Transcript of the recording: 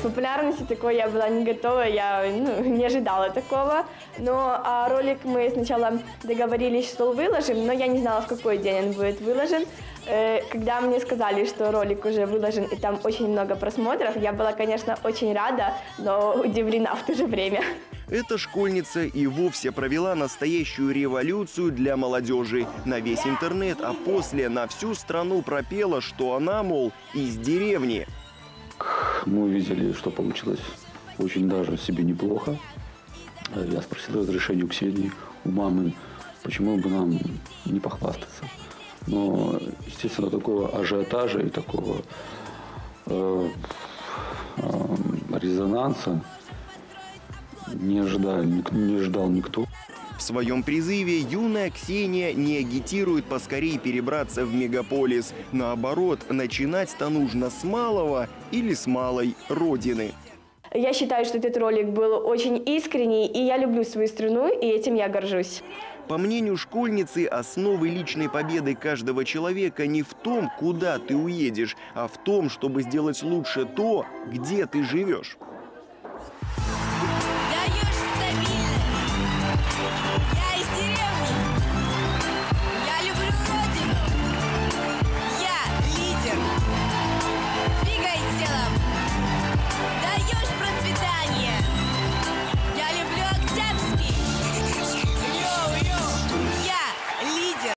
популярности такой я была не готова, я не ожидала такого. Но ролик мы сначала договорились, что выложим, но я не знала, в какой день он будет выложен. Когда мне сказали, что ролик уже выложен и там очень много просмотров, я была, конечно, очень рада, но удивлена в то же время. Эта школьница и вовсе провела настоящую революцию для молодежи. На весь интернет, а после на всю страну пропела, что она, мол, из деревни. Мы увидели, что получилось очень даже себе неплохо. Я спросил разрешения у Ксении, у мамы, почему бы нам не похвастаться. Но, естественно, такого ажиотажа и такого резонанса не ожидал никто. В своем призыве юная Ксения не агитирует поскорее перебраться в мегаполис. Наоборот, начинать-то нужно с малого или с малой родины. Я считаю, что этот ролик был очень искренний, и я люблю свою страну, и этим я горжусь. По мнению школьницы, основой личной победы каждого человека не в том, куда ты уедешь, а в том, чтобы сделать лучше то, где ты живешь.